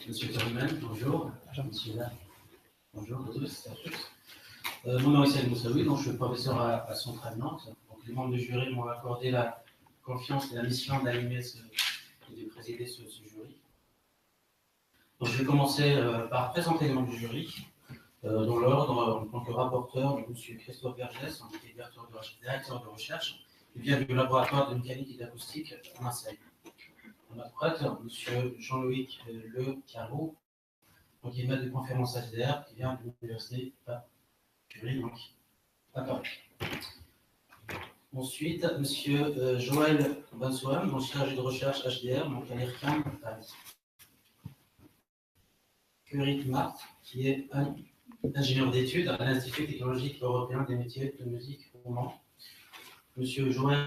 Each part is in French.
Monsieur Thurman, bonjour. Monsieur là. Bonjour à tous. Mon nom est Salim Moussaoui, donc je suis professeur à Centrale Nantes. Donc, les membres du jury m'ont accordé la confiance et la mission d'animer et de présider ce jury. Donc, je vais commencer par présenter les membres du jury. Dans l'ordre, en tant que rapporteur, M. Christophe Vergès, qui est directeur de recherche, qui vient du laboratoire de mécanique et d'acoustique à Marseille. On a prêtre, M. Jean-Louis Le Carreau, qui est maître de conférence HDR, qui vient de l'université Curie, donc à Paris. Ensuite, M. Joël Bensoam, mon chargé de recherche HDR, donc à l'IRCAM Paris. Curie Marthe, qui est ingénieur d'études à l'Institut technologique européen des métiers de musique au Mans. M. Joël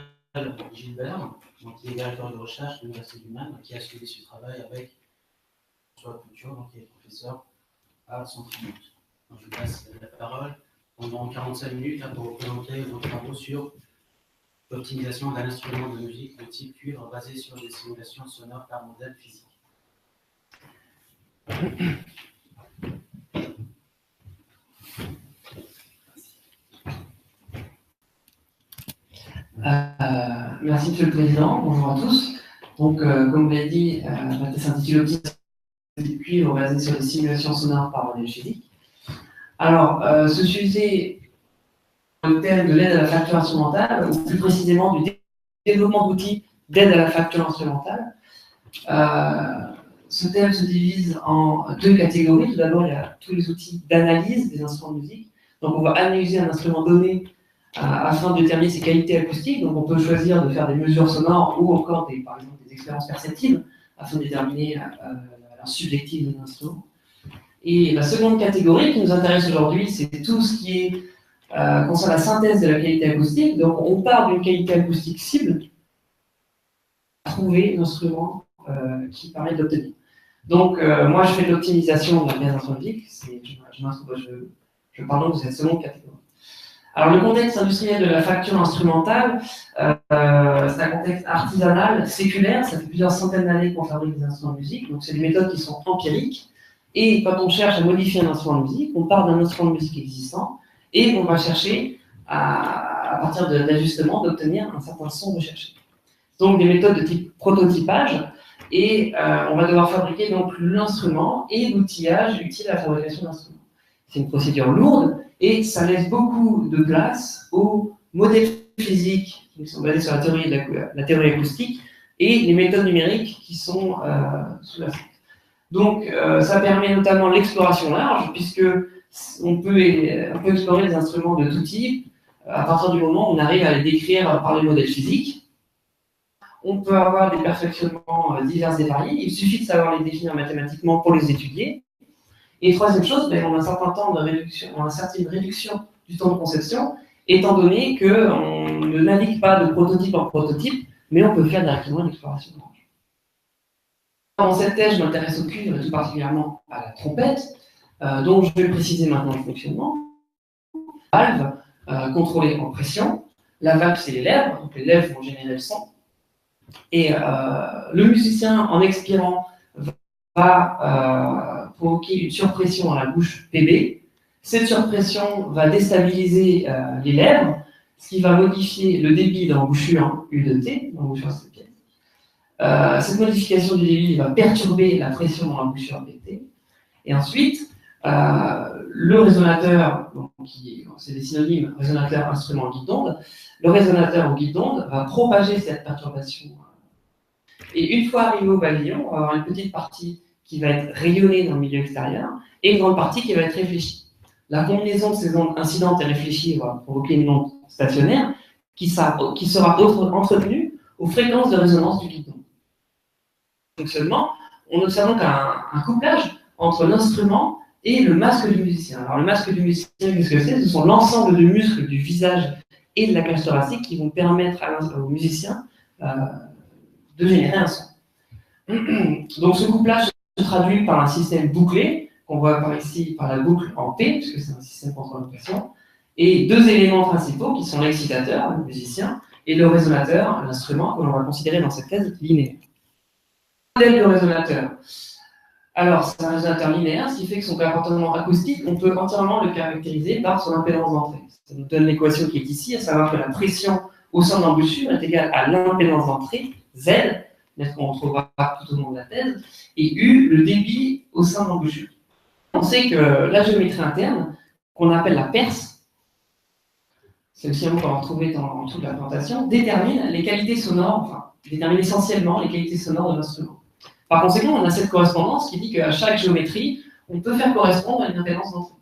Gilbert, qui est directeur de recherche de l'Université du Mans, qui a suivi ce travail avec François Couture, donc qui est professeur à Centrale Nantes. Je vous passe la parole pendant 45 minutes pour vous présenter vos travaux sur l'optimisation d'un instrument de musique de type cuivre basé sur des simulations sonores par modèle physique. Merci Monsieur le Président, bonjour à tous. Donc, comme vous l'avez dit, ma thèse s'intitule Optimisation du cuivre basé sur des simulations sonores par modèle physique. Alors, ce sujet est le thème de l'aide à la facture instrumentale, ou plus précisément du développement d'outils d'aide à la facture instrumentale. Ce thème se divise en deux catégories. Tout d'abord, il y a tous les outils d'analyse des instruments de musique. Donc, on va analyser un instrument donné afin de déterminer ses qualités acoustiques. Donc, on peut choisir de faire des mesures sonores ou encore, par exemple, des expériences perceptives afin de déterminer la subjective d'un instrument. Et la seconde catégorie qui nous intéresse aujourd'hui, c'est tout ce qui est concerne la synthèse de la qualité acoustique. Donc, on part d'une qualité acoustique cible à trouver l'instrument qui permet d'obtenir. Donc, moi, je fais de l'optimisation de la base instrumentique. Je parle de cette seconde catégorie. Alors, le contexte industriel de la facture instrumentale, c'est un contexte artisanal, séculaire. Ça fait plusieurs centaines d'années qu'on fabrique des instruments de musique. Donc, c'est des méthodes qui sont empiriques. Et quand on cherche à modifier un instrument de musique, on part d'un instrument de musique existant et on va chercher, à partir d'ajustements, d'obtenir un certain son recherché. Donc, des méthodes de type prototypage. Et on va devoir fabriquer donc l'instrument et l'outillage utile à la fabrication d'instruments. C'est une procédure lourde et ça laisse beaucoup de place aux modèles physiques qui sont basés sur la théorie acoustique et les méthodes numériques qui sont sous-jacentes. Donc, ça permet notamment l'exploration large, puisque on peut explorer des instruments de tout type à partir du moment où on arrive à les décrire par les modèles physiques. On peut avoir des perfectionnements divers et variés. Il suffit de savoir les définir mathématiquement pour les étudier. Et troisième chose, on a un certain temps de réduction, on a une certaine réduction du temps de conception, étant donné qu'on ne navigue pas de prototype en prototype, mais on peut faire directement l'exploration large. Dans cette thèse, je m'intéresse au cuivre et tout particulièrement à la trompette, dont je vais préciser maintenant le fonctionnement. Valve contrôlée en pression. La valve, c'est les lèvres, donc les lèvres vont générer le son. Et le musicien, en expirant, va provoquer une surpression à la bouche PB. Cette surpression va déstabiliser les lèvres, ce qui va modifier le débit dans l'embouchure U de T, dans l'embouchure C de pièce. Cette modification du débit va perturber la pression dans l'embouchure BT. Et ensuite, le résonateur, c'est des synonymes, résonateur, instrument, guide d'onde, le résonateur ou guide d'onde va propager cette perturbation. Et une fois arrivé au pavillon, on va avoir une petite partie qui va être rayonnée dans le milieu extérieur et une grande partie qui va être réfléchie. La combinaison de ces ondes incidentes et réfléchies va provoquer une onde stationnaire qui sera entretenue aux fréquences de résonance du guide d'onde. Fonctionnement, on observe donc un couplage entre l'instrument et le masque du musicien. Alors le masque du musicien, qu'est-ce que c'est? Ce sont l'ensemble de muscles du visage et de la cage thoracique qui vont permettre au musicien de générer un son. Donc ce couplage se traduit par un système bouclé, qu'on voit par ici par la boucle en P, puisque c'est un système contrôle de pression, et deux éléments principaux qui sont l'excitateur, le musicien, et le résonateur, l'instrument, que l'on va considérer dans cette thèse linéaire. Modèle de résonateur. Alors, c'est un résonateur linéaire, ce qui fait que son comportement acoustique, on peut entièrement le caractériser par son impédance d'entrée. Ça nous donne l'équation qui est ici, à savoir que la pression au sein de l'embouchure est égale à l'impédance d'entrée, Z, qu'on retrouvera tout au long de la thèse, et U, le débit au sein de l'embouchure. On sait que la géométrie interne, qu'on appelle la perce, c'est aussi un mot qu'on va retrouver dans toute la présentation, détermine les qualités sonores, enfin, détermine essentiellement les qualités sonores de l'instrument. Par conséquent, on a cette correspondance qui dit qu'à chaque géométrie, on peut faire correspondre à une impédance d'entrée.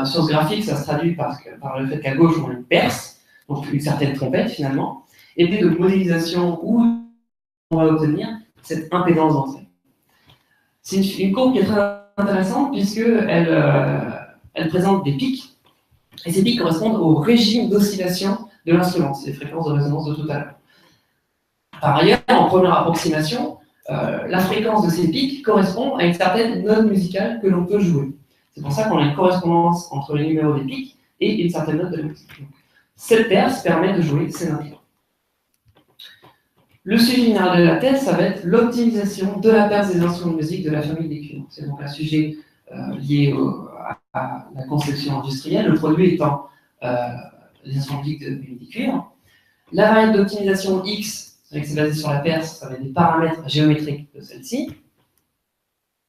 Sur ce graphique, ça se traduit par le fait qu'à gauche, on a une perce, donc une certaine trompette finalement, et puis de modélisation où on va obtenir cette impédance d'entrée. C'est une courbe qui est très intéressante puisqu'elle présente des pics, et ces pics correspondent au régime d'oscillation de l'instrument, c'est les fréquences de résonance de tout à l'heure. Par ailleurs, en première approximation, la fréquence de ces pics correspond à une certaine note musicale que l'on peut jouer. C'est pour ça qu'on a une correspondance entre les numéros des pics et une certaine note de la musique. Donc, cette perce permet de jouer ces notes-là. Le sujet général de la thèse, ça va être l'optimisation de la perce des instruments de musique de la famille des cuivres. C'est donc un sujet lié à la conception industrielle, le produit étant les instruments de musique de famille des cuivres. La variable d'optimisation X, c'est basé sur la perce, ça va être des paramètres géométriques de celle-ci.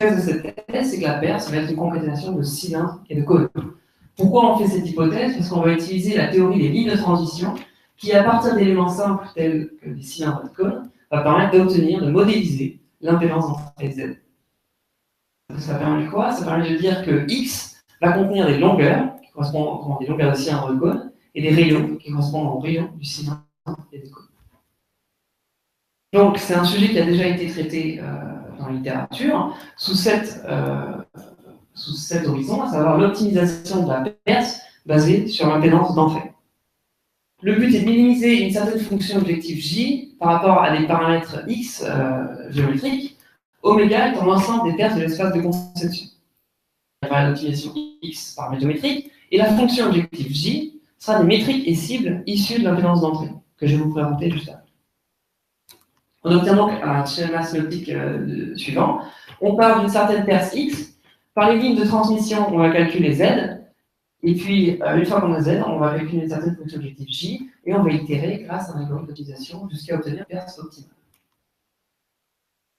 La thèse de cette thèse, c'est que la perce va être une concaténation de cylindres et de cônes. Pourquoi on fait cette hypothèse? Parce qu'on va utiliser la théorie des lignes de transition qui, à partir d'éléments simples tels que des cylindres et des cônes, va permettre d'obtenir, de modéliser l'impédance d'entrée Z. Ça permet de quoi? Ça permet de dire que X va contenir des longueurs, qui correspondent à des longueurs de cylindres et de cônes, et des rayons, qui correspondent aux rayons du cylindre et des cônes. Donc, c'est un sujet qui a déjà été traité dans la littérature sous cet horizon, à savoir l'optimisation de la perce basée sur l'impédance d'entrée. Le but est de minimiser une certaine fonction objective J par rapport à des paramètres X géométriques, oméga étant l'ensemble des perces de l'espace de conception. La variable d'optimisation X paramètre géométrique, et la fonction objective J sera des métriques et cibles issues de l'impédance d'entrée, que je vais vous présenter juste après. On obtient donc un schéma synoptique suivant. On part d'une certaine perce X. Par les lignes de transmission, on va calculer Z. Et puis, une fois qu'on a Z, on va calculer une certaine fonction objective J. Et on va itérer grâce à un algorithme d'optimisation jusqu'à obtenir une perce optimale.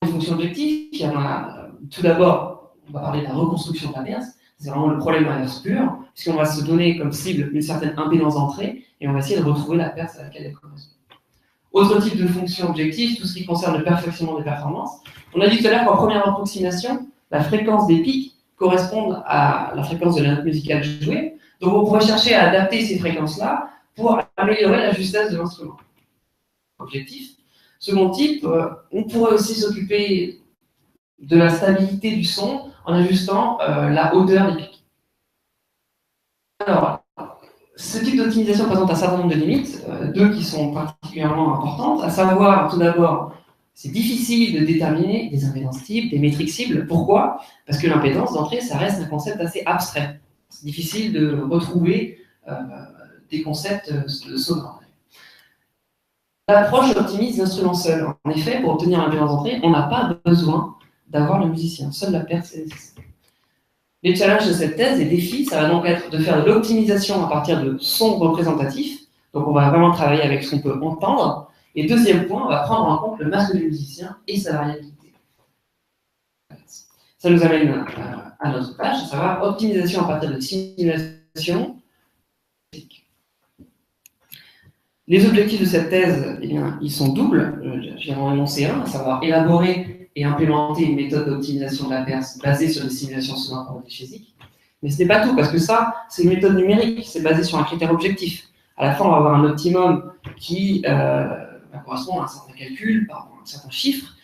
Les fonctions objectives, il y en a tout d'abord, on va parler de la reconstruction de la perce. C'est vraiment le problème inverse pur, puisqu'on va se donner comme cible une certaine impédance d'entrée et on va essayer de retrouver la perce à laquelle elle correspond. Autre type de fonction objective, tout ce qui concerne le perfectionnement des performances. On a dit tout à l'heure qu'en première approximation, la fréquence des pics correspond à la fréquence de la note musicale jouée. Donc on pourrait chercher à adapter ces fréquences-là pour améliorer la justesse de l'instrument. Objectif. Second type, on pourrait aussi s'occuper de la stabilité du son en ajustant la hauteur des pics. Alors, ce type d'optimisation présente un certain nombre de limites, deux qui sont particulièrement importantes, à savoir, tout d'abord, c'est difficile de déterminer des impédances types, des métriques cibles. Pourquoi? Parce que l'impédance d'entrée, ça reste un concept assez abstrait. C'est difficile de retrouver des concepts sonores. L'approche optimise l'instrument seul. En effet, pour obtenir l'impédance d'entrée, on n'a pas besoin d'avoir le musicien. Seule la perce est nécessaire. Les challenges de cette thèse, les défis, ça va donc être de faire de l'optimisation à partir de sons représentatifs. Donc on va vraiment travailler avec ce qu'on peut entendre. Et deuxième point, on va prendre en compte le masque du musicien et sa variabilité. Ça nous amène à notre page, à savoir optimisation à partir de simulation. Les objectifs de cette thèse, eh bien, ils sont doubles. Je viens d'en énoncer un, à savoir élaborer et implémenter une méthode d'optimisation de la perce basée sur des simulations sonores chromatophysiques. Mais ce n'est pas tout, parce que ça, c'est une méthode numérique, c'est basé sur un critère objectif. À la fin, on va avoir un optimum qui va correspondre à un certain calcul, par un certain chiffre,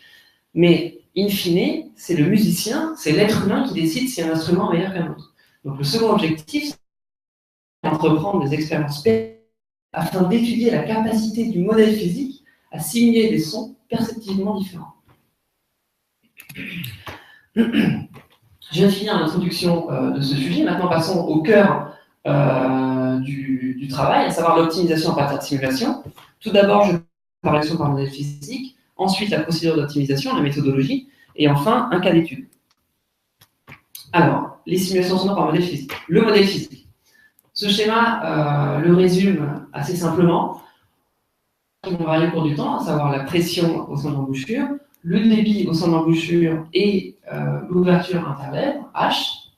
mais in fine, c'est le musicien, c'est l'être humain qui décide si un instrument est meilleur qu'un autre. Donc le second objectif, c'est d'entreprendre des expériences afin d'étudier la capacité du modèle physique à simuler des sons perceptiblement différents. Je viens de finir l'introduction de ce sujet. Maintenant, passons au cœur du travail, à savoir l'optimisation à partir de simulation. Tout d'abord, je vais parler par modèle physique, ensuite la procédure d'optimisation, la méthodologie, et enfin un cas d'étude. Alors, les simulations sonores par modèle physique. Le modèle physique. Ce schéma le résume assez simplement. Qui vont varier au cours du temps, à savoir la pression au sein de l'embouchure, le débit au sein de l'embouchure et l'ouverture interlèvre, H.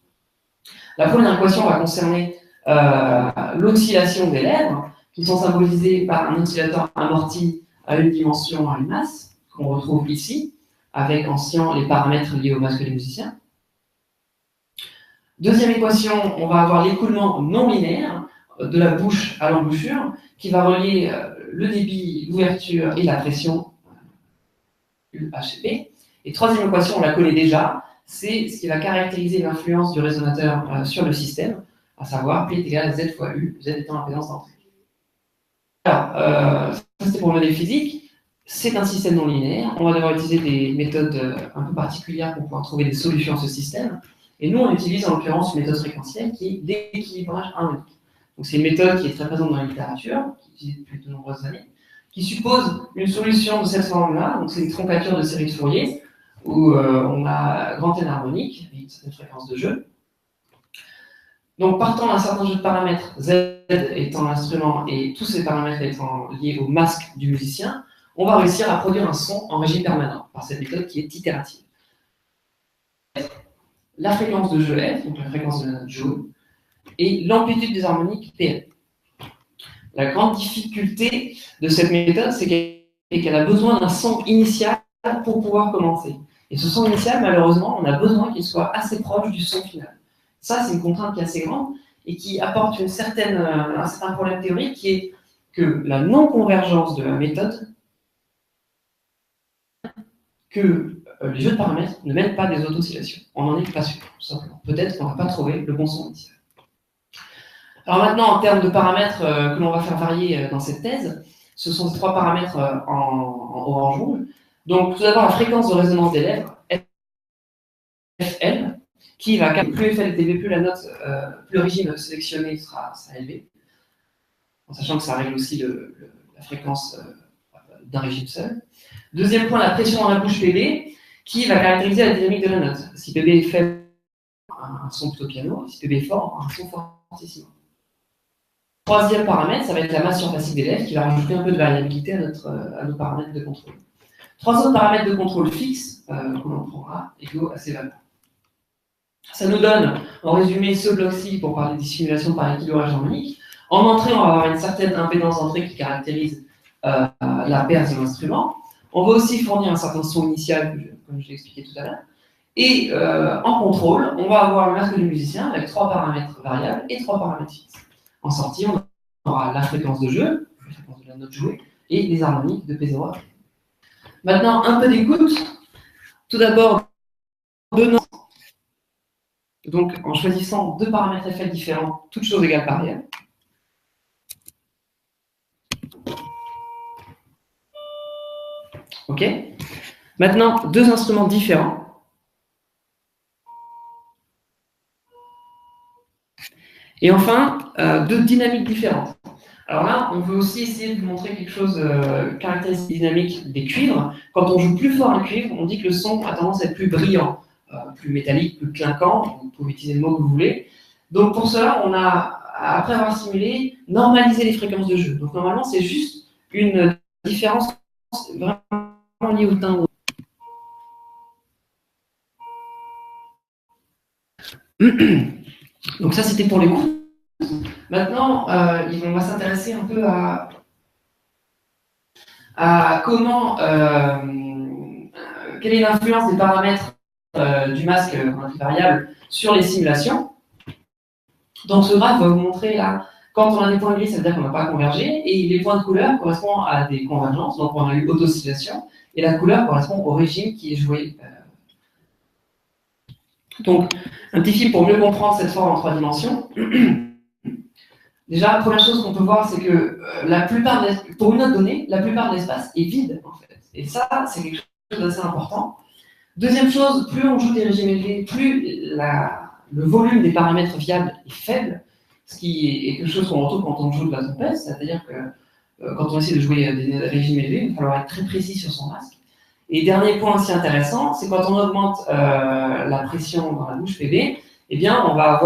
La première équation va concerner l'oscillation des lèvres, qui sont symbolisées par un oscillateur amorti à une dimension, à une masse, qu'on retrouve ici, avec en cyan les paramètres liés au masque des musiciens. Deuxième équation, on va avoir l'écoulement non linéaire de la bouche à l'embouchure, qui va relier le débit, l'ouverture et la pression, UHP. Et troisième équation, on la connaît déjà, c'est ce qui va caractériser l'influence du résonateur sur le système, à savoir P est égal à Z fois U, Z étant l'impédance d'entrée. Alors, ça c'est pour le modèle physique, c'est un système non linéaire, on va devoir utiliser des méthodes un peu particulières pour pouvoir trouver des solutions à ce système, et nous on utilise en l'occurrence une méthode fréquentielle qui est d'équilibrage harmonique. Donc c'est une méthode qui est très présente dans la littérature, qui est utilisée depuis de nombreuses années, qui suppose une solution de cette forme-là, donc c'est une troncature de série de Fourier, où on a grand N harmonique, avec une certaine fréquence de jeu. Donc partant d'un certain jeu de paramètres, Z étant l'instrument et tous ces paramètres étant liés au masque du musicien, on va réussir à produire un son en régime permanent, par cette méthode qui est itérative. La fréquence de jeu F, donc la fréquence de la note jaune, et l'amplitude des harmoniques PM. La grande difficulté de cette méthode, c'est qu'elle a besoin d'un son initial pour pouvoir commencer. Et ce son initial, malheureusement, on a besoin qu'il soit assez proche du son final. Ça, c'est une contrainte qui est assez grande et qui apporte un certain problème théorique qui est que la non-convergence de la méthode, que les jeux de paramètres ne mènent pas des auto-oscillations. On n'en est pas sûr, tout simplement. Peut-être qu'on n'a pas trouvé le bon son initial. Alors maintenant, en termes de paramètres que l'on va faire varier dans cette thèse, ce sont ces trois paramètres en orange-rouge. Donc tout d'abord, la fréquence de résonance des lèvres, FL, qui va, plus FL est élevé, plus la note, plus le régime sélectionné sera élevé, en sachant que ça règle aussi la fréquence d'un régime seul. Deuxième point, la pression dans la bouche PB, qui va caractériser la dynamique de la note. Si PB est faible, un son plutôt piano, si PB est fort, un son fortissimo. Troisième paramètre, ça va être la masse surfacique des lèvres, qui va rajouter un peu de variabilité à nos paramètres de contrôle. Trois autres paramètres de contrôle fixes, que l'on prendra, égaux à ces valeurs. Ça nous donne, en résumé, ce bloc-ci pour parler des simulations par équilibrage harmonique. En entrée, on va avoir une certaine impédance d'entrée qui caractérise la perce de l'instrument. On va aussi fournir un certain son initial, comme je l'ai expliqué tout à l'heure. Et en contrôle, on va avoir le masque du musicien avec trois paramètres variables et trois paramètres fixes. En sortie, on aura la fréquence de jeu, la fréquence de la note jouée, et les harmoniques de P0 à P. Maintenant, un peu d'écoute. Tout d'abord, donc en choisissant deux paramètres FL différents, toutes choses égales par réel. Ok. Maintenant, deux instruments différents. Et enfin, deux dynamiques différentes. Alors là, on veut aussi essayer de vous montrer quelque chose caractéristique dynamique des cuivres. Quand on joue plus fort un cuivre, on dit que le son a tendance à être plus brillant, plus métallique, plus clinquant. Vous pouvez utiliser le mot que vous voulez. Donc pour cela, on a, après avoir simulé, normalisé les fréquences de jeu. Donc normalement, c'est juste une différence vraiment liée au timbre. Donc ça, c'était pour les coups. Maintenant, on va s'intéresser un peu à comment, quelle est l'influence des paramètres du masque variable sur les simulations. Donc ce graphe va vous montrer là, quand on a des points gris, ça veut dire qu'on n'a pas convergé, et les points de couleur correspondent à des convergences, donc on a eu auto-oscillation, et la couleur correspond au régime qui est joué. Donc, un petit film pour mieux comprendre cette forme en trois dimensions. Déjà, la première chose qu'on peut voir, c'est que pour une note donnée, la plupart de l'espace est vide, en fait. Et ça, c'est quelque chose d'assez important. Deuxième chose, plus on joue des régimes élevés, plus le volume des paramètres viables est faible, ce qui est quelque chose qu'on retrouve quand on joue de la trompette, c'est-à-dire que quand on essaie de jouer des régimes élevés, il va falloir être très précis sur son masque. Et dernier point aussi intéressant, c'est quand on augmente la pression dans la bouche PB, eh bien, on va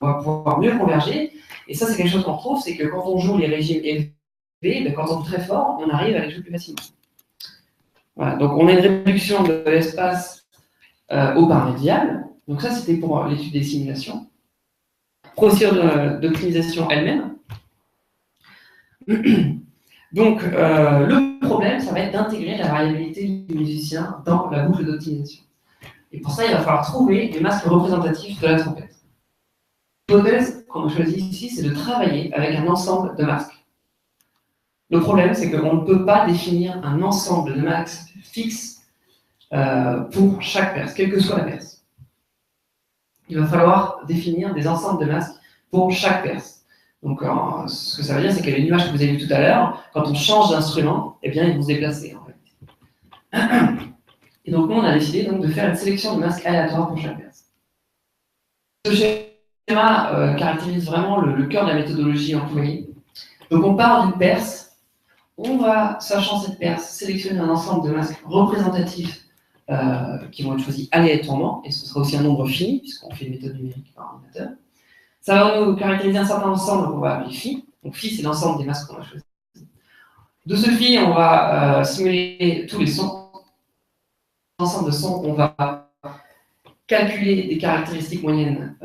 pouvoir mieux converger. Et ça, c'est quelque chose qu'on retrouve, c'est que quand on joue les régimes élevés, quand on joue très fort, on arrive à les jouer plus facilement. Voilà, donc on a une réduction de l'espace au paramédial. Donc ça, c'était pour l'étude des simulations. Procédure d'optimisation elle-même. Donc, le problème, ça va être d'intégrer la variabilité du musicien dans la boucle d'optimisation. Et pour ça, il va falloir trouver les masques représentatifs de la trompette. L'hypothèse qu'on a choisie ici, c'est de travailler avec un ensemble de masques. Le problème, c'est qu'on ne peut pas définir un ensemble de masques fixes pour chaque perce, quelle que soit la perce. Il va falloir définir des ensembles de masques pour chaque perce. Donc, ce que ça veut dire, c'est qu'il y a une image que vous avez vue tout à l'heure, quand on change d'instrument, eh bien, ils vont se déplacer, en fait. Et donc, nous, on a décidé donc, de faire une sélection de masques aléatoires pour chaque perce. Ce schéma caractérise vraiment le cœur de la méthodologie employée. Donc, on part d'une perce, on va, sachant cette perce, sélectionner un ensemble de masques représentatifs qui vont être choisis aléatoirement, et ce sera aussi un nombre fini, puisqu'on fait une méthode numérique par ordinateur. Ça va nous caractériser un certain ensemble qu'on va appeler phi. Donc phi, c'est l'ensemble des masques qu'on va choisir. De ce phi, on va simuler tous les sons. L'ensemble de sons, on va calculer des caractéristiques moyennes.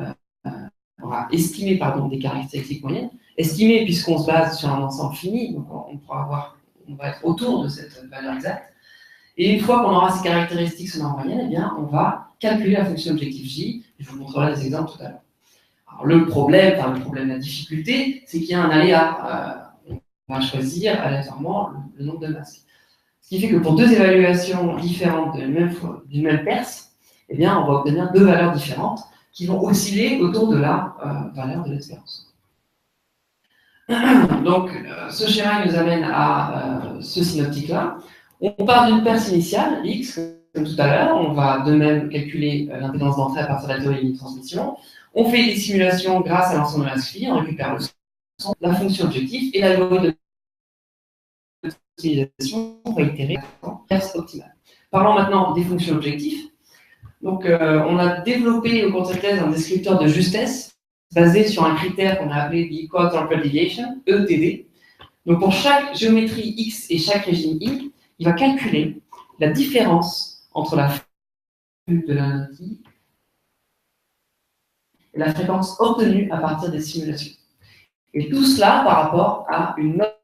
On va estimer, des caractéristiques moyennes. Estimer, puisqu'on se base sur un ensemble fini, donc on va être autour de cette valeur exacte. Et une fois qu'on aura ces caractéristiques sonores moyennes, eh bien, on va calculer la fonction objectif J. Je vous montrerai des exemples tout à l'heure. Alors, le problème, la difficulté, c'est qu'il y a un aléa. On va choisir aléatoirement le nombre de masques. Ce qui fait que pour deux évaluations différentes d'une même perce, eh bien, on va obtenir deux valeurs différentes qui vont osciller autour de la valeur de l'expérience. Donc, ce schéma nous amène à ce synoptique-là. On part d'une perce initiale, X, comme tout à l'heure. On va de même calculer l'impédance d'entrée à partir de la théorie de transmission. On fait des simulations grâce à l'ensemble de masques phi, on récupère le son, la fonction objectif et l'algorithme d'optimisation va itérer en perce optimale. Parlons maintenant des fonctions objectifs. Donc, on a développé au cours de cette thèse un descripteur de justesse basé sur un critère qu'on a appelé the Cohort Deviation, ETD. Donc, pour chaque géométrie X et chaque régime Y, il va calculer la différence entre la fréquence de la note I et la fréquence obtenue à partir des simulations. Et tout cela par rapport à une note,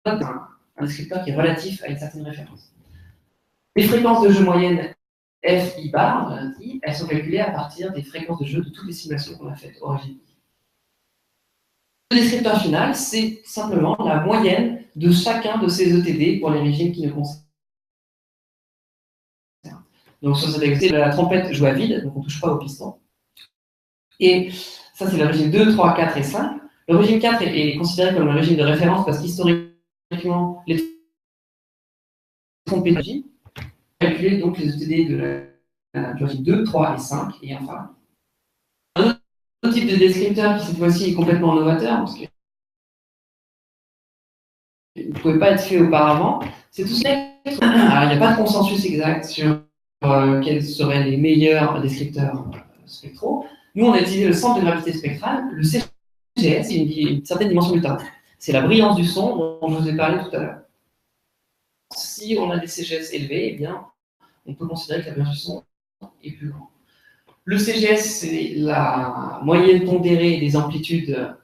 un descripteur qui est relatif à une certaine référence. Les fréquences de jeu moyennes F, I bar, elles sont calculées à partir des fréquences de jeu de toutes les simulations qu'on a faites origine. Le descripteur final, c'est simplement la moyenne de chacun de ces ETD pour les régimes qui ne concernent. Donc sur cet exemple, la trompette joue à vide, donc on ne touche pas au piston. Et ça, c'est le régime 2, 3, 4 et 5. Le régime 4 est considéré comme le régime de référence parce qu'historiquement, les trompettes calculer donc les ETD du régime 2, 3 et 5, et enfin. Un autre type de descripteur qui cette fois-ci est complètement novateur, parce qu'il ne pouvait pas être fait auparavant, c'est tout ça. Alors, il n'y a pas de consensus exact sur quels seraient les meilleurs descripteurs spectraux. Nous, on a utilisé le centre de gravité spectrale, le CGS, une certaine dimension du temps. C'est la brillance du son dont je vous ai parlé tout à l'heure. Si on a des CGS élevés, eh bien, on peut considérer que la brillance du son est plus grande. Le CGS, c'est la moyenne pondérée des amplitudes.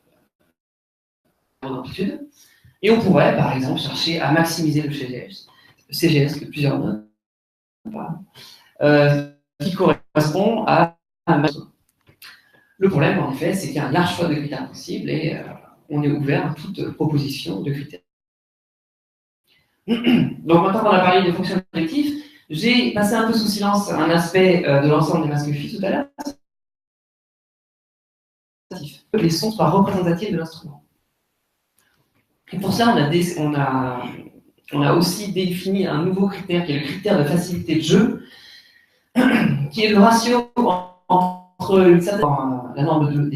Et on pourrait, par exemple, chercher à maximiser le CGS de plusieurs notes, qui correspond à un maximum. Le problème, en effet, c'est qu'il y a un large choix de critères possibles et on est ouvert à toute proposition de critères. Donc maintenant qu'on a parlé des fonctions objectives, j'ai passé un peu sous silence un aspect de l'ensemble des masques phi tout à l'heure. Que les sons soient représentatifs de l'instrument. Et pour ça, on a aussi défini un nouveau critère qui est le critère de facilité de jeu, qui est le ratio entre la norme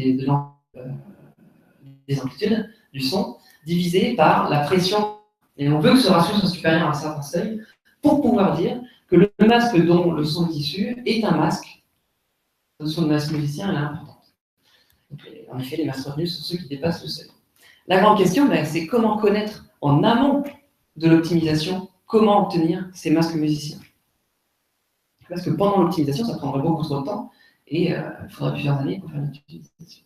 des amplitudes du son divisé par la pression Et on veut que ce ratio soit supérieur à un certain seuil pour pouvoir dire que le masque dont le son est issu est un masque. Le son de masque musicien est important. Donc, en effet, les masques retenus sont ceux qui dépassent le seuil. La grande question, c'est comment connaître en amont de l'optimisation, comment obtenir ces masques musiciens. Parce que pendant l'optimisation, ça prendrait beaucoup trop de temps et il faudra plusieurs années pour faire l'optimisation.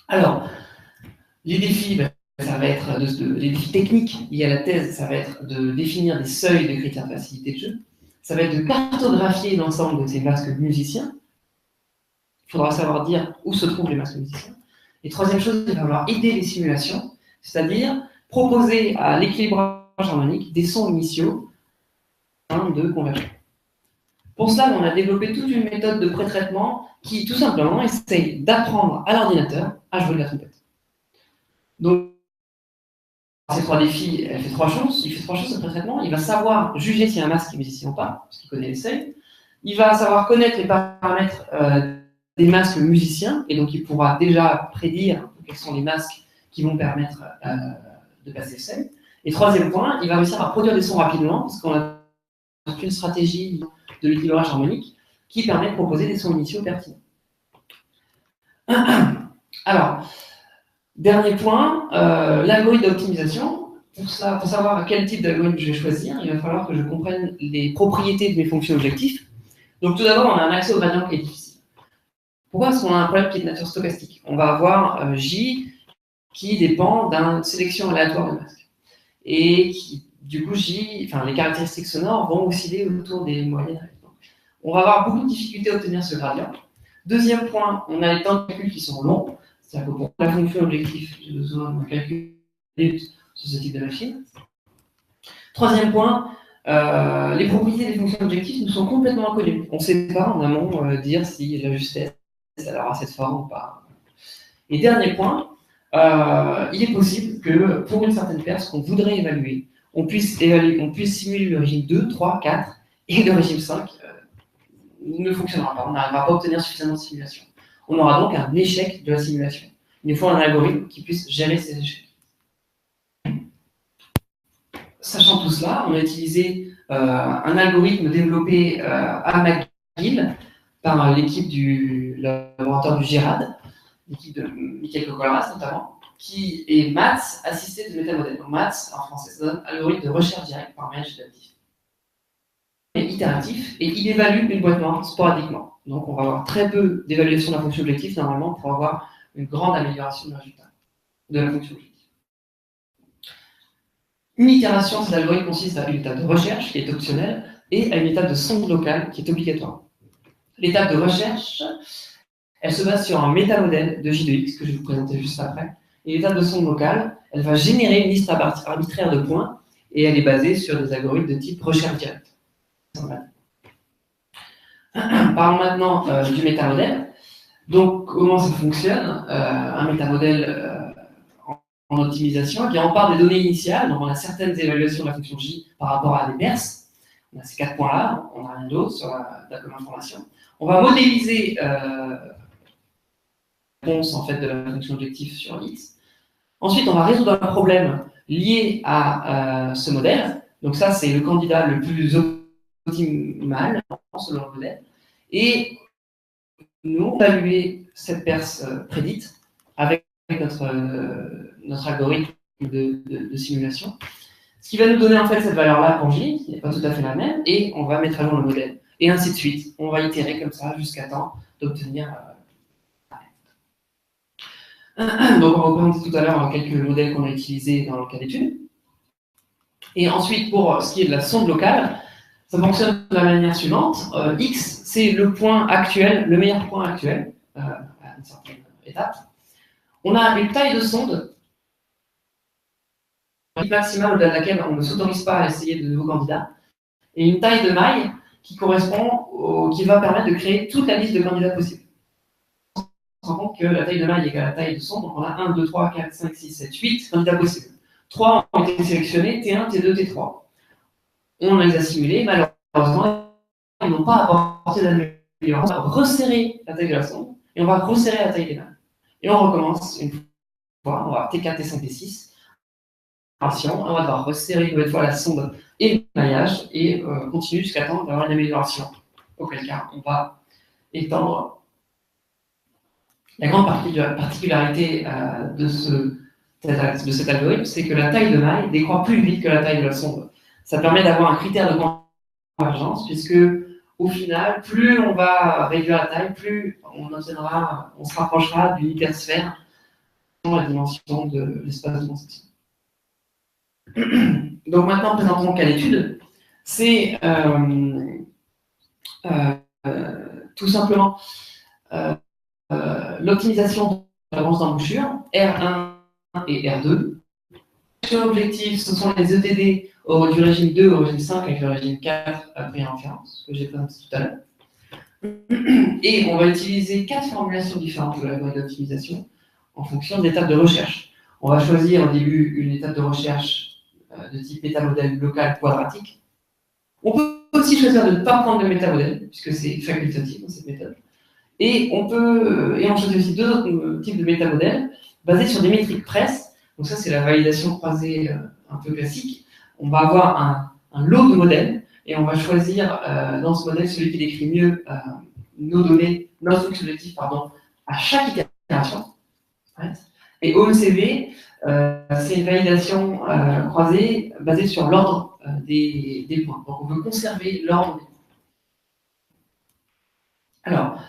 Alors, les défis, ça va être les défis techniques liés à la thèse, ça va être de définir des seuils de critères de facilité de jeu. Ça va être de cartographier l'ensemble de ces masques musiciens. Il faudra savoir dire où se trouvent les masques musiciens. Et troisième chose, il va falloir aider les simulations, c'est-à-dire proposer à l'équilibrage harmonique des sons initiaux de convergence. Pour cela, on a développé toute une méthode de pré-traitement qui, tout simplement, essaye d'apprendre à l'ordinateur à jouer de la trompette. Donc, ces trois défis, il fait trois choses, ce pré-traitement. Il va savoir juger si un masque est musicien ou pas, parce qu'il connaît les seuils. Il va savoir connaître les paramètres des masques musiciens, et donc il pourra déjà prédire quels sont les masques qui vont permettre de passer le seuil. Et troisième point, il va réussir à produire des sons rapidement, parce qu'on a une stratégie de l'équilibrage harmonique qui permet de proposer des sons initiaux pertinents. Alors, dernier point, l'algorithme d'optimisation. Pour savoir quel type d'algorithme je vais choisir, il va falloir que je comprenne les propriétés de mes fonctions objectifs. Donc tout d'abord, on a un accès au gradient qui est difficile. Pourquoi est-ce qu'on a un problème qui est de nature stochastique? On va avoir J qui dépend d'une sélection aléatoire de masques. Et qui, du coup, les caractéristiques sonores vont osciller autour des moyennes. On va avoir beaucoup de difficultés à obtenir ce gradient. Deuxième point, on a les temps de calcul qui sont longs. C'est-à-dire que pour la fonction objectif, j'ai besoin d'un calcul sur ce type de machine. Troisième point, les propriétés des fonctions objectives nous sont complètement inconnues. On ne sait pas en amont dire si la justesse aura cette forme ou pas. Et dernier point, il est possible que pour une certaine perce qu'on voudrait évaluer, on puisse simuler le régime 2, 3, 4 et le régime 5 ne fonctionnera pas. On n'arrivera pas à obtenir suffisamment de simulation. On aura donc un échec de la simulation. Il nous faut un algorithme qui puisse gérer ces échecs. Sachant tout cela, on a utilisé un algorithme développé à McGill par l'équipe du laboratoire du GIRAD, l'équipe de Michael Kokolras notamment, qui est MATS assisté de métamodèle. Donc MATS, en français, ça donne algorithme de recherche directe par maillage adaptif. Il est itératif et il évalue une boîte noire sporadiquement. Donc on va avoir très peu d'évaluation de la fonction objective normalement pour avoir une grande amélioration du résultat de la fonction objective. Une itération de cet algorithme consiste à une étape de recherche qui est optionnelle et à une étape de sonde locale qui est obligatoire. L'étape de recherche, elle se base sur un métamodèle de J de X que je vais vous présenter juste après. Et l'étape de sonde locale, elle va générer une liste arbitraire de points et elle est basée sur des algorithmes de type recherche directe. Parlons maintenant du métamodèle. Donc, comment ça fonctionne? Un métamodèle en optimisation, on part des données initiales, donc on a certaines évaluations de la fonction J par rapport à des perces. On a ces 4 points-là, on n'a rien d'autre sur comme information. On va modéliser la réponse en fait, de la fonction objectif sur X. Ensuite, on va résoudre un problème lié à ce modèle. Donc ça, c'est le candidat le plus optimal selon le modèle. Et nous, on va évaluer cette perce prédite avec notre algorithme de simulation. Ce qui va nous donner en fait cette valeur-là pour J, qui n'est pas tout à fait la même, et on va mettre à jour le modèle. Et ainsi de suite. On va itérer comme ça jusqu'à temps d'obtenir. Donc on va vous présenter tout à l'heure quelques modèles qu'on a utilisés dans le cas d'étude. Et ensuite, pour ce qui est de la sonde locale, ça fonctionne de la manière suivante. X, c'est le point actuel, le meilleur point actuel, à une certaine étape. On a une taille de sonde maximale au-delà de laquelle on ne s'autorise pas à essayer de nouveaux candidats, et une taille de maille qui correspond qui va permettre de créer toute la liste de candidats possibles. On se rend compte que la taille de maille est égale à la taille de sonde, donc on a 1, 2, 3, 4, 5, 6, 7, 8 candidats possibles. 3 ont été sélectionnés, T1, T2, T3. On les a simulés, malheureusement, ils n'ont pas apporté d'amélioration. On va resserrer la taille de la sonde, et on va resserrer la taille des mailles. Et on recommence une fois, on va avoir T4, T5, T6. on va devoir resserrer une nouvelle fois la sonde et le maillage et continuer jusqu'à temps d'avoir une amélioration. Auquel cas, on va étendre. La grande particularité de cet algorithme, c'est que la taille de maille décroît plus vite que la taille de la sonde. Ça permet d'avoir un critère de convergence, puisque au final, plus on va réduire la taille, plus on se rapprochera d'une hypersphère dans la dimension de l'espace de conception. Donc maintenant, présentons quelle étude. C'est tout simplement l'optimisation de l'avance d'embouchure, R1 et R2. Les objectifs, ce sont les ETD du régime 2 au régime 5 avec le régime 4 après référence, que j'ai présenté tout à l'heure. Et on va utiliser 4 formulations différentes de l'algorithme d'optimisation en fonction de l'étape de recherche. On va choisir au début une étape de recherche de type métamodèle local quadratique. On peut aussi choisir de ne pas prendre de métamodèle, puisque c'est facultatif dans cette méthode. Et on choisit aussi 2 autres types de métamodèles basés sur des métriques presse. Donc ça, c'est la validation croisée un peu classique. On va avoir un lot de modèles et on va choisir dans ce modèle celui qui décrit mieux nos données, notre fonction objectif, à chaque itération. Et OECV, c'est une validation croisée basée sur l'ordre des points. Donc on veut conserver l'ordre des points. Alors,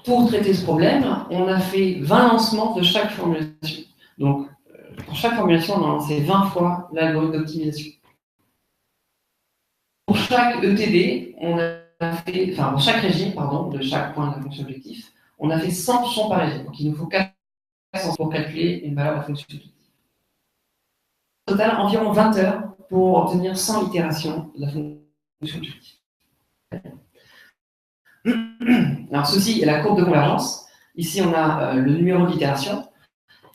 pour traiter ce problème, on a fait 20 lancements de chaque formulation. Donc, pour chaque formulation, on a lancé 20 fois l'algorithme d'optimisation. Pour chaque ETD, pour chaque régime, de chaque point de la fonction objectif, on a fait 100 champs par régime. Donc, il nous faut 400 pour calculer une valeur de la fonction objectif. Au total, environ 20 heures pour obtenir 100 itérations de la fonction objectif. Alors, ceci est la courbe de convergence. Ici, on a le numéro d'itération.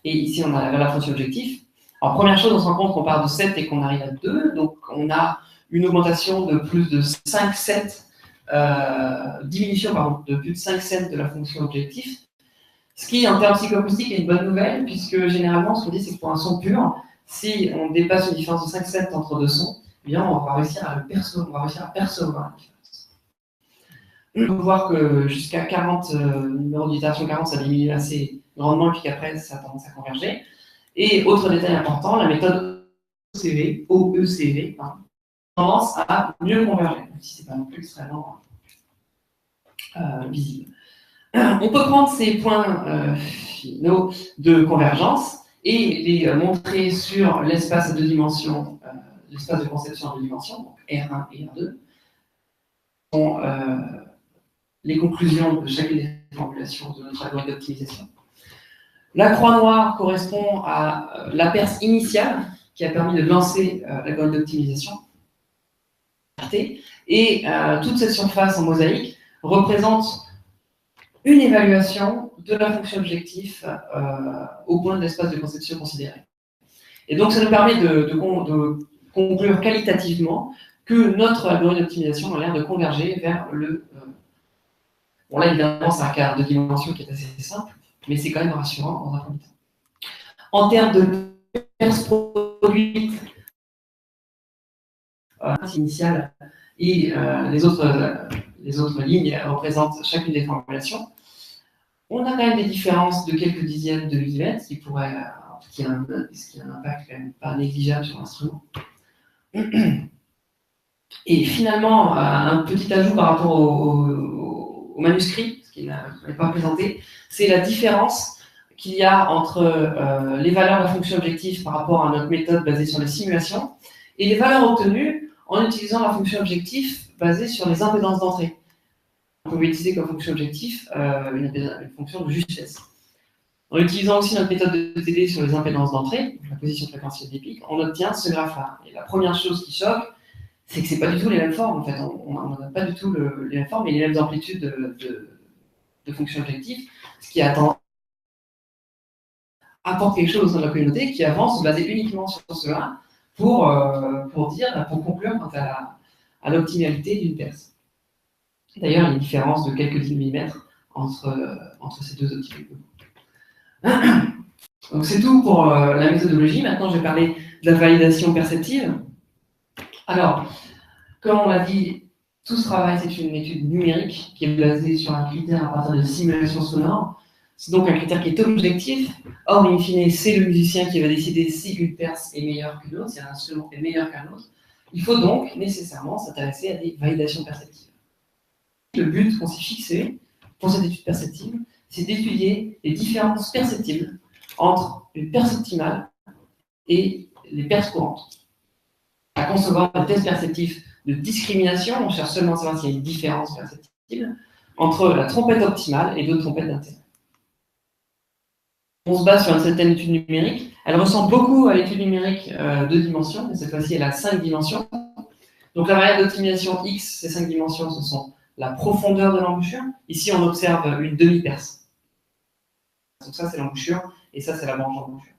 Et ici, on a la valeur de la fonction objectif. Alors, première chose, on se rend compte qu'on part de 7 et qu'on arrive à 2. Donc, on a une augmentation de plus de 5 7, diminution de plus de 5 7 de la fonction objectif. Ce qui, en termes psychoacoustiques, est une bonne nouvelle, puisque généralement, ce qu'on dit, c'est que pour un son pur, si on dépasse une différence de 5 7 entre 2 sons, eh bien, on va réussir à percevoir la différence. On peut voir que jusqu'à 40, numéro d'itération 40, ça diminue assez grandement, et puis qu'après, ça a tendance à converger. Et autre détail important, la méthode OECV tendance à mieux converger, même si ce n'est pas non plus extrêmement visible. On peut prendre ces points finaux de convergence et les montrer sur l'espace à 2 dimensions, l'espace de conception à 2 dimensions, donc R1 et R2. Sont les conclusions de chacune des formulations de notre algorithme d'optimisation. La croix noire correspond à la perce initiale qui a permis de lancer l'algorithme d'optimisation. Et toute cette surface en mosaïque représente une évaluation de la fonction objectif au point de l'espace de conception considéré. Et donc, ça nous permet de conclure qualitativement que notre algorithme d'optimisation a l'air de converger vers le... Bon, là, évidemment, c'est un cas de dimension qui est assez simple, mais c'est quand même rassurant dans un premier temps. En termes de perce produite initiale et les autres lignes représentent chacune des formulations, on a quand même des différences de quelques dixièmes de millimètres, ce qui a un impact quand même pas négligeable sur l'instrument. Et finalement, un petit ajout par rapport au manuscrit, ce qui n'est pas présenté, c'est la différence qu'il y a entre les valeurs de la fonction objectif par rapport à notre méthode basée sur les simulations et les valeurs obtenues en utilisant la fonction objectif basée sur les impédances d'entrée. On peut utiliser comme fonction objectif une fonction de justesse. En utilisant aussi notre méthode de TD sur les impédances d'entrée, la position fréquentielle des pics, on obtient ce graphe-là. Et la première chose qui choque, c'est que ce n'est pas du tout les mêmes formes. En fait, on n'a pas du tout les mêmes formes et les mêmes amplitudes de fonctions objectives, ce qui apporte quelque chose dans la communauté qui avance basé uniquement sur cela pour conclure quant à l'optimalité d'une perce. D'ailleurs, il y a une différence de quelques 10 mm entre ces deux optiques. Donc c'est tout pour la méthodologie. Maintenant, je vais parler de la validation perceptive. Alors, comme on l'a dit, tout ce travail, c'est une étude numérique qui est basée sur un critère à partir de simulation sonore. C'est donc un critère qui est objectif. Or, in fine, c'est le musicien qui va décider si une perce est meilleure qu'une autre, si un instrument est meilleur qu'un autre. Il faut donc nécessairement s'intéresser à des validations perceptives. Le but qu'on s'est fixé pour cette étude perceptive, c'est d'étudier les différences perceptibles entre une perce optimale et les perces courantes. À concevoir un test perceptif de discrimination, on cherche seulement à savoir s'il y a une différence perceptible entre la trompette optimale et d'autres trompettes d'intérêt. On se base sur une certaine étude numérique. Elle ressemble beaucoup à l'étude numérique de dimensions, mais cette fois-ci elle a 5 dimensions. Donc la variable d'optimisation X, ces 5 dimensions, ce sont la profondeur de l'embouchure. Ici, on observe une demi-perce. Donc ça, c'est l'embouchure, et ça, c'est la branche d'embouchure.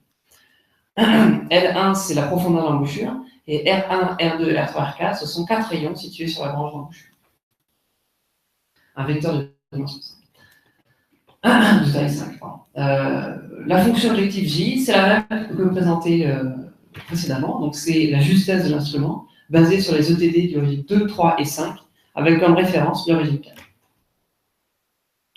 L1, c'est la profondeur de l'embouchure, et R1, R2, R3, R4, ce sont 4 rayons situés sur la branche d'embouchure. Un vecteur de dimension 5. De taille 5, pardon. La fonction objective J, c'est la même que présentée précédemment, donc c'est la justesse de l'instrument, basée sur les ETD du régime 2, 3 et 5, avec comme référence le régime 4.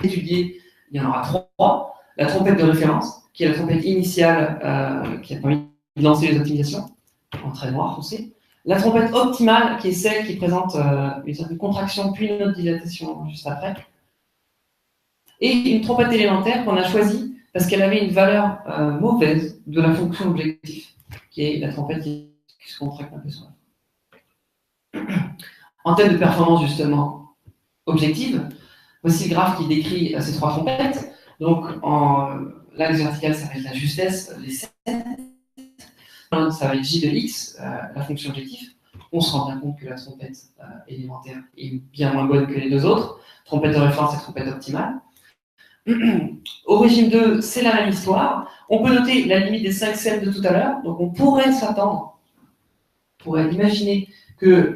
Étudier, il y en aura 3. La trompette de référence, qui est la trompette initiale qui a permis de lancer les optimisations, en trait noir foncé. La trompette optimale, qui est celle qui présente une certaine contraction puis une autre dilatation juste après. Et une trompette élémentaire qu'on a choisie parce qu'elle avait une valeur mauvaise de la fonction objectif, qui est la trompette qui se contracte un peu sur la. En termes de performance justement objective, voici le graphe qui décrit ces 3 trompettes. Donc l'axe vertical, ça va être la justesse, les 7. Ça va être J de X, la fonction objectif. On se rend bien compte que la trompette élémentaire est bien moins bonne que les deux autres. Trompette de référence et trompette optimale. Au régime 2, c'est la même histoire. On peut noter la limite des 5 cents de tout à l'heure. Donc on pourrait s'attendre, on pourrait imaginer que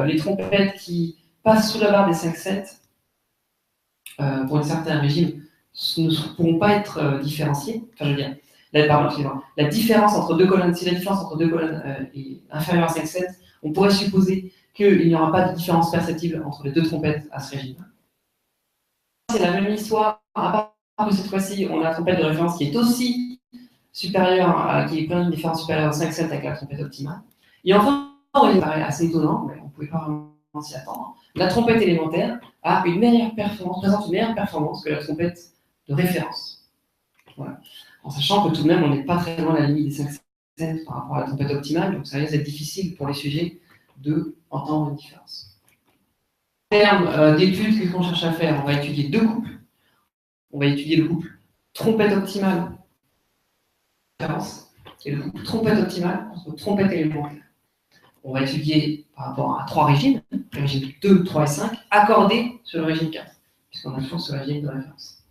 les trompettes qui passent sous la barre des 5 cents pour un certain régime ne pourront pas être différenciées. Enfin, je veux dire, la différence entre deux colonnes, si la différence entre deux colonnes est inférieure à 5 cents, on pourrait supposer qu'il n'y aura pas de différence perceptible entre les deux trompettes à ce régime. C'est la même histoire, à part que cette fois-ci, on a la trompette de référence qui est aussi supérieure, qui présente une différence supérieure à 5 cents avec la trompette optimale. Et enfin, il paraît assez étonnant, mais on ne pouvait pas vraiment s'y attendre, la trompette élémentaire a une meilleure performance, présente une meilleure performance que la trompette de référence. Voilà. En sachant que tout de même, on n'est pas très loin de la limite des 5 cents par rapport à la trompette optimale, donc ça risque d'être difficile pour les sujets d'entendre une différence. En termes d'études, qu'est-ce qu'on cherche à faire? On va étudier 2 couples. On va étudier le couple trompette optimale et le couple trompette optimale contre trompette élémentaire. On va étudier par rapport à 3 régimes, le régime 2, 3 et 5, accordés sur le régime 4, puisqu'on a toujours ce régime de référence.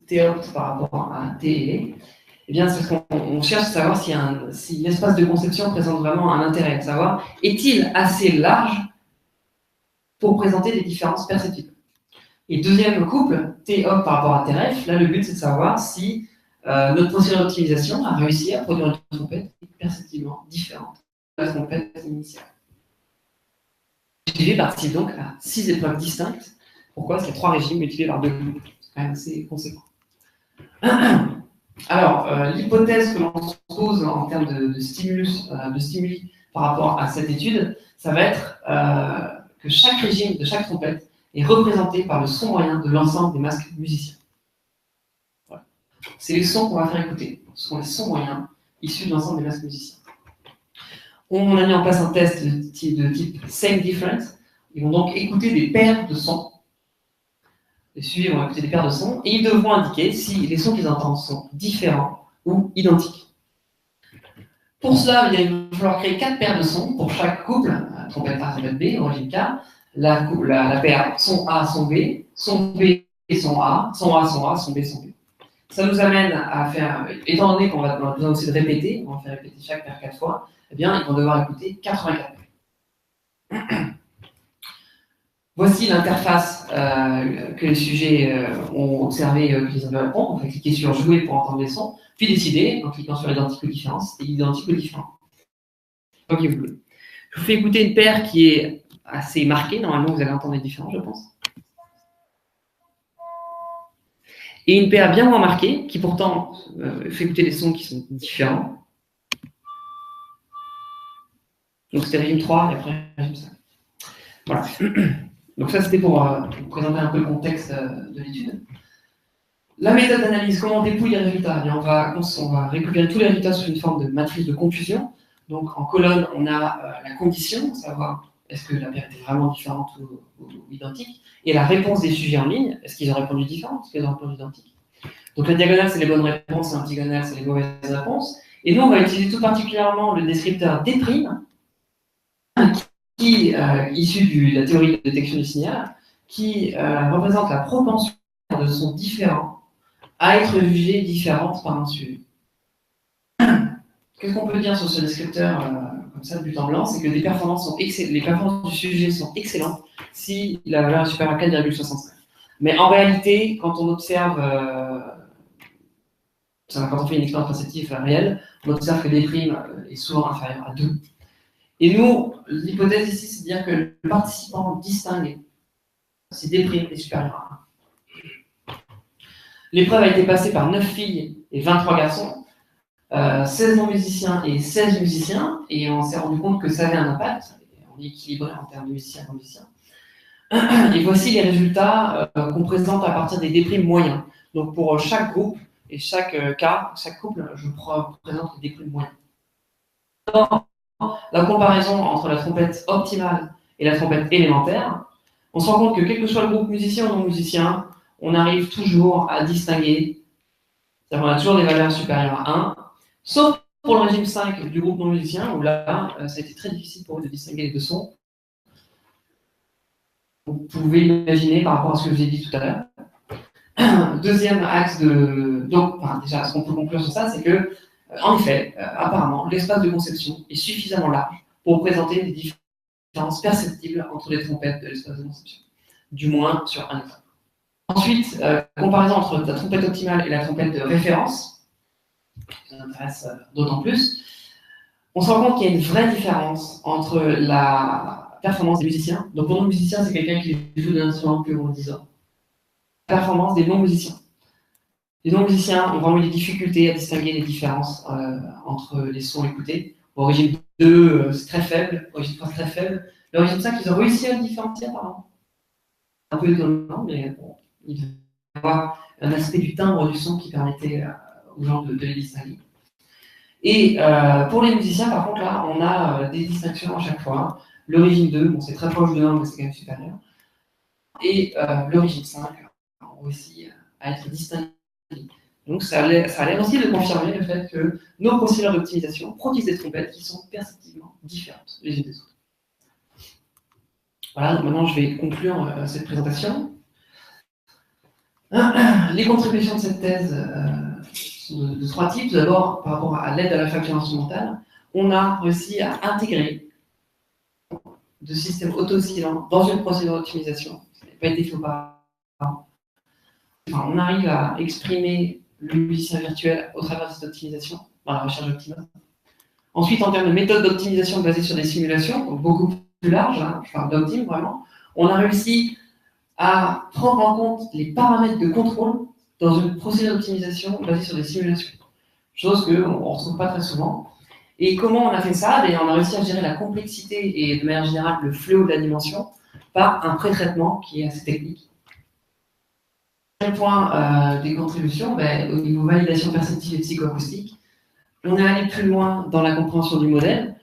T-opt par rapport à T et E, eh bien, c'est ce qu'on cherche à savoir si l'espace de conception présente vraiment un intérêt, à savoir, est-il assez large pour présenter des différences perceptibles. Et deuxième couple, T-opt par rapport à T-ref, là le but c'est de savoir si notre procédure d'optimisation a réussi à produire une trompette perceptiblement différente de la trompette initiale. L'étude participe donc à 6 épreuves distinctes. Pourquoi? Parce qu'il y a 3 régimes multipliés par 2 groupes. C'est quand même assez conséquent. Alors, l'hypothèse que l'on se pose en termes de stimuli par rapport à cette étude, ça va être que chaque régime de chaque trompette est représenté par le son moyen de l'ensemble des masques musiciens. Voilà. C'est les sons qu'on va faire écouter. Ce sont les sons moyens issus de l'ensemble des masques musiciens. On a mis en place un test de type Same Difference. Ils vont donc écouter des paires de sons. Les sujets vont écouter des paires de sons et ils devront indiquer si les sons qu'ils entendent sont différents ou identiques. Pour cela, il va falloir créer 4 paires de sons pour chaque couple, trompette A, trompette B, origine K, la paire son A, son B et son A, son A, son A, son B, son B. Ça nous amène à faire, étant donné qu'on va besoin aussi de répéter, on va faire répéter chaque paire 4 fois, eh bien, ils vont devoir écouter 84 paires. Voici l'interface que les sujets ont observé qu'ils ont dû répondre. On va cliquer sur jouer pour entendre les sons, puis décider en cliquant sur identique ou différent, c'est identique ou différent. Ok, vous voulez. Je vous fais écouter une paire qui est assez marquée. Normalement, vous allez entendre les différents, je pense. Et une paire bien moins marquée, qui pourtant fait écouter des sons qui sont différents. Donc c'était régime 3 et après régime 5. Voilà. Donc ça, c'était pour vous présenter un peu le contexte de l'étude. La méthode d'analyse, comment on dépouille les résultats? On va récupérer tous les résultats sous une forme de matrice de confusion. Donc en colonne, on a la condition, savoir est-ce que la paire était vraiment différente ou identique, et la réponse des sujets en ligne, est-ce qu'ils ont répondu différent, est-ce qu'ils ont répondu identique. Donc la diagonale, c'est les bonnes réponses, et la diagonale, c'est les mauvaises réponses. Et nous, on va utiliser tout particulièrement le descripteur D', qui, issu de la théorie de détection du signal, qui représente la propension de sons différents à être jugées différentes par un sujet. Qu'est-ce qu'on peut dire sur ce descripteur comme ça de but en blanc? C'est que les performances du sujet sont excellentes si la valeur est supérieure à 4,65. Mais en réalité, quand on observe, quand on fait une expérience perceptive réelle, on observe que l'D' est souvent inférieur à 2. Et nous, l'hypothèse ici, c'est de dire que le participant distingue si D' est supérieur à 1. L'épreuve a été passée par 9 filles et 23 garçons, 16 non-musiciens et 16 musiciens, et on s'est rendu compte que ça avait un impact. On est équilibré en termes de musiciens et non-musiciens. Et voici les résultats qu'on présente à partir des D' moyens. Donc pour chaque groupe et chaque cas, chaque couple, je présente les D' moyens. La comparaison entre la trompette optimale et la trompette élémentaire, on se rend compte que quel que soit le groupe musicien ou non musicien, on arrive toujours à distinguer, c'est-à-dire qu'on a toujours des valeurs supérieures à 1, sauf pour le régime 5 du groupe non musicien, où là, ça a été très difficile pour eux de distinguer les deux sons. Vous pouvez l'imaginer par rapport à ce que je vous ai dit tout à l'heure. Deuxième axe de... Donc, déjà, ce qu'on peut conclure sur ça, c'est que, en effet, apparemment, l'espace de conception est suffisamment large pour présenter des différences perceptibles entre les trompettes de l'espace de conception, du moins sur un exemple. Ensuite, comparaison entre la trompette optimale et la trompette de référence, ça nous intéresse d'autant plus. On se rend compte qu'il y a une vraie différence entre la performance des musiciens. Donc, pour nous, musicien, c'est quelqu'un qui joue d'un instrument plus long de 10 ans. La performance des non-musiciens. Les non-musiciens ont vraiment eu des difficultés à distinguer les différences entre les sons écoutés. Au régime 2, c'est très faible. Au régime 3, c'est très faible. Le régime 5, ils ont réussi à le différencier, apparemment. Un peu étonnant, mais bon, il devait y avoir un aspect du timbre du son qui permettait aux gens de les distinguer. Et pour les musiciens, par contre, là, on a des distinctions à chaque fois. Le régime 2, bon, c'est très proche de 1, mais c'est quand même supérieur. Et le régime 5, on réussit à être distingué. Donc ça a l'air aussi de confirmer le fait que nos procédures d'optimisation produisent des trompettes qui sont perceptiblement différentes les unes des autres. Voilà, donc maintenant je vais conclure cette présentation. Les contributions de cette thèse sont de 3 types. Tout d'abord, par rapport à l'aide à la facture instrumentale, on a réussi à intégrer de systèmes auto-oscillants dans une procédure d'optimisation. Ça n'a pas été fait auparavant. Enfin, on arrive à exprimer le musicien virtuel au travers de cette optimisation dans la recherche optimale. Ensuite, en termes de méthode d'optimisation basée sur des simulations, donc beaucoup plus larges, je parle d'Optim vraiment, on a réussi à prendre en compte les paramètres de contrôle dans une procédure d'optimisation basée sur des simulations. Chose qu'on ne retrouve pas très souvent. Et comment on a fait ça? On a réussi à gérer la complexité et de manière générale le fléau de la dimension par un pré-traitement qui est assez technique. Deuxième point des contributions, au niveau validation perceptive et psychoacoustique, on est allé plus loin dans la compréhension du modèle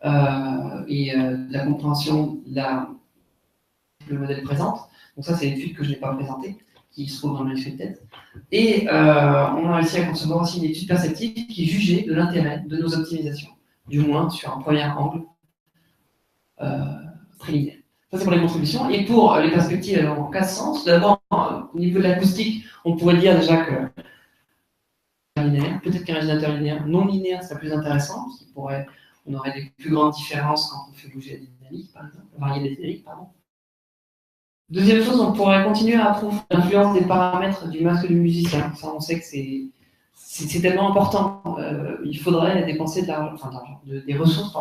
et la compréhension que le modèle présente. Donc ça, c'est l'étude que je n'ai pas présentée, qui se trouve dans le manuscrit de tête. Et on a réussi à concevoir aussi une étude perceptive qui jugeait de l'intérêt de nos optimisations, du moins sur un premier angle préliminaire. Ça, c'est pour les contributions. Et pour les perspectives, elles ont 4 sens. D'abord, au niveau de l'acoustique, on pourrait dire déjà que peut-être qu'un résonnateur linéaire non linéaire serait plus intéressant, parce on aurait des plus grandes différences quand on fait bouger la dynamique, par exemple, varier la dynamique, pardon. Deuxième chose, on pourrait continuer à approfondir l'influence des paramètres du masque du musicien. Ça, on sait que c'est tellement important. Il faudrait dépenser des ressources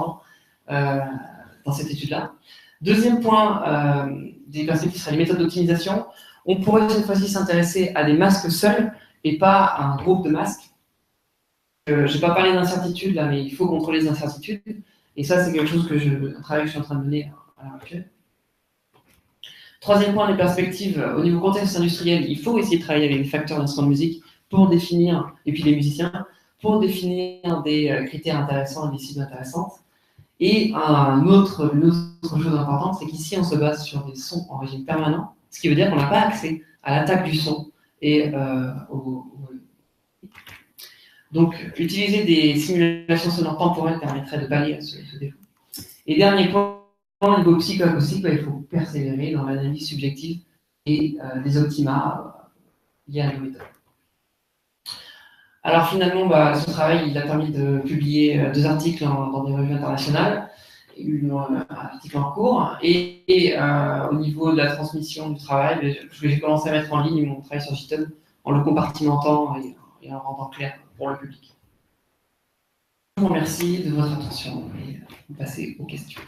dans cette étude-là. Deuxième point des perspectives serait les méthodes d'optimisation. On pourrait cette fois-ci s'intéresser à des masques seuls et pas à un groupe de masques. Je n'ai pas parlé d'incertitude là, mais il faut contrôler les incertitudes. Et ça, c'est quelque chose un travail que je suis en train de mener à l'heure actuelle. Troisième point, les perspectives au niveau contexte industriel. Il faut essayer de travailler avec les facteurs d'instruments de musique pour définir, et puis les musiciens, pour définir des critères intéressants et des cibles intéressantes. Et une autre chose importante, c'est qu'ici, on se base sur des sons en régime permanent, ce qui veut dire qu'on n'a pas accès à l'attaque du son et Donc, utiliser des simulations sonores temporelles permettrait de pallier à ce défaut. Et dernier point, au niveau psychoacoustique, il faut persévérer dans l'analyse subjective et des optima liés à nos méthodes. Alors finalement, ce travail il a permis de publier 2 articles dans des revues internationales, un article en cours, et au niveau de la transmission du travail, j'ai commencé à mettre en ligne mon travail sur GitHub en le compartimentant et en le rendant clair pour le public. Je vous remercie de votre attention et vous passez aux questions.